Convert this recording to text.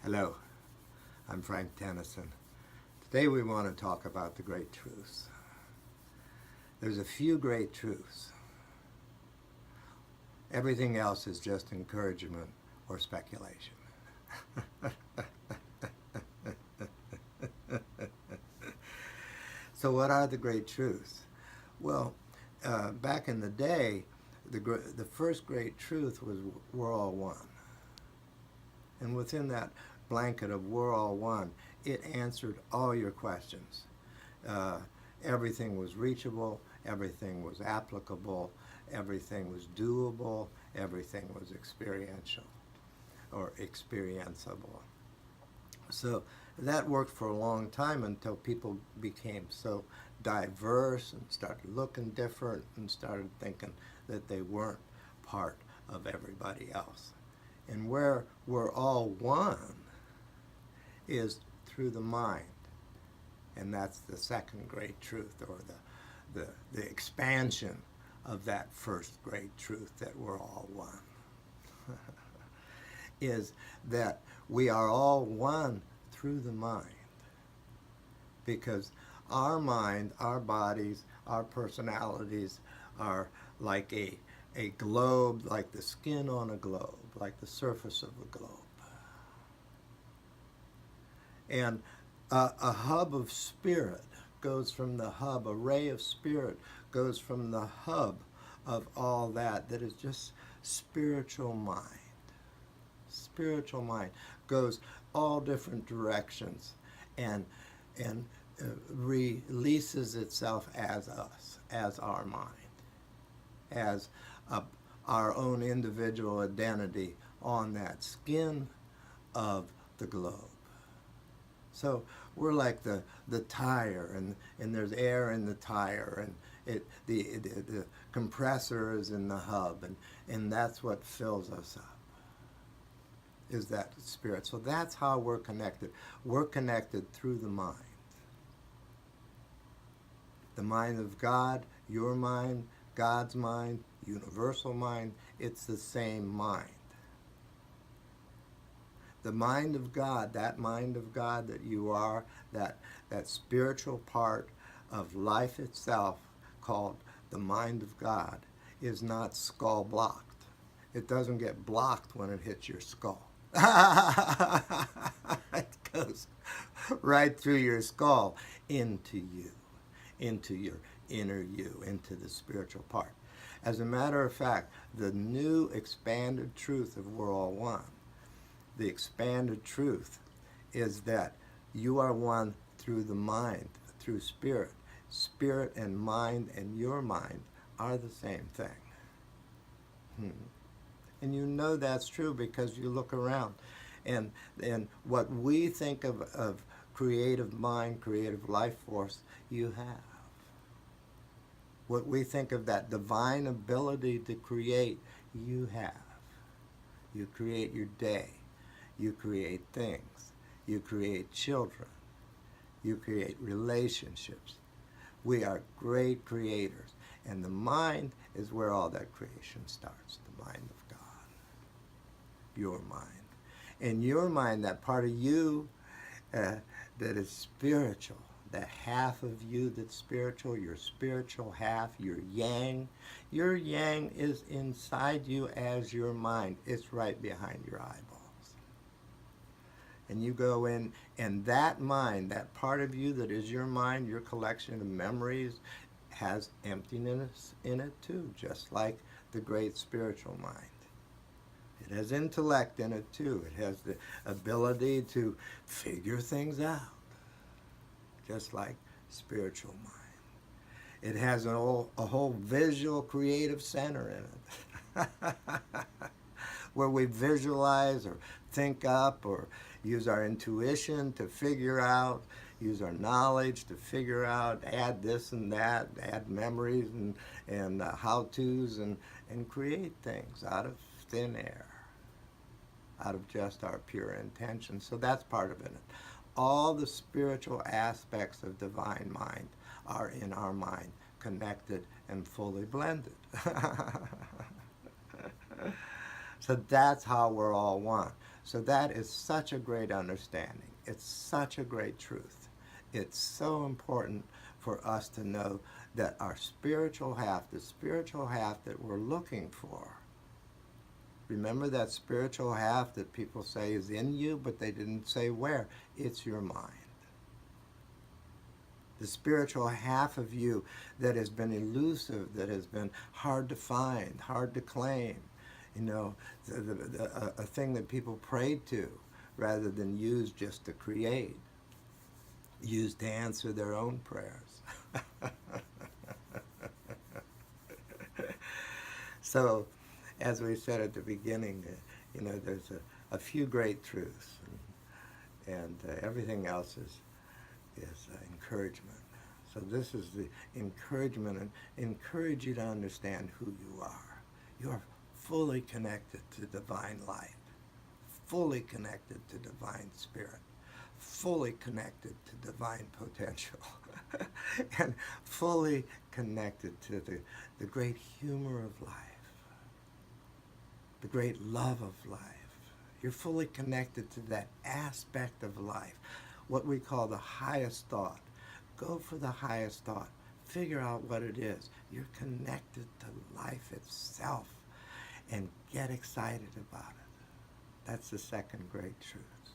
Hello, I'm Frank Tennyson. Today we want to talk about the great truths. There's a few great truths. Everything else is just encouragement or speculation. So what are the great truths? Well, back in the day, the first great truth was we're all one. And within that blanket of we're all one, it answered all your questions. Everything was reachable, everything was applicable, everything was doable, everything was experiential or experienceable. So that worked for a long time until people became so diverse and started looking different and started thinking that they weren't part of everybody else. And where we're all one is through the mind. And that's the second great truth, or the expansion of that first great truth, that we're all one. Is that we are all one through the mind. Because our mind, our bodies, our personalities are like a globe, like the skin on a globe, like the surface of a globe. And a hub of spirit goes from the hub, a ray of spirit goes from the hub of all that is just spiritual mind. Spiritual mind goes all different directions and releases itself as us, as our mind, as our own individual identity on that skin of the globe. So we're like the tire, and there's air in the tire, and the compressor is in the hub, and that's what fills us up, is that spirit. So that's how we're connected. We're connected through the mind. The mind of God, your mind, God's mind, universal mind, it's the same mind. The mind of God, that mind of God that you are, that spiritual part of life itself called the mind of God, is not skull blocked. It doesn't get blocked when it hits your skull. It goes right through your skull into you, into your inner you, into the spiritual part. As a matter of fact, the new expanded truth of we're all one, the expanded truth is that you are one through the mind, through spirit. Spirit and mind and your mind are the same thing. And you know that's true because you look around. And what we think of creative mind, creative life force, you have. What we think of that divine ability to create, you have. You create your day. You create things. You create children. You create relationships. We are great creators. And the mind is where all that creation starts, the mind of God. Your mind. And your mind, that part of you that is spiritual, that half of you that's spiritual, your spiritual half, your yang is inside you as your mind. It's right behind your eyeballs. And you go in, and that mind, that part of you that is your mind, your collection of memories, has emptiness in it too, just like the great spiritual mind. It has intellect in it too. It has the ability to figure things out, just like spiritual mind. It has a whole visual creative center in it, where we visualize or think up or use our intuition to figure out, use our knowledge to figure out, add this and that, add memories and how-tos, and create things out of thin air, out of just our pure intention. So that's part of it. All the spiritual aspects of divine mind are in our mind, connected and fully blended. So that's how we're all one. So that is such a great understanding. It's such a great truth. It's so important for us to know that our spiritual half, the spiritual half that we're looking for, remember that spiritual half that people say is in you, but they didn't say where? It's your mind. The spiritual half of you that has been elusive, that has been hard to find, hard to claim, you know, a thing that people prayed to rather than use just to create, used to answer their own prayers. So, as we said at the beginning, you know, there's a few great truths, and everything else is encouragement. So this is the encouragement, and encourage you to understand who you are. You are fully connected to divine light, fully connected to divine spirit, fully connected to divine potential, and fully connected to the great humor of life, the great love of life. You're fully connected to that aspect of life, what we call the highest thought. Go for the highest thought. Figure out what it is. You're connected to life itself, and get excited about it. That's the second great truth.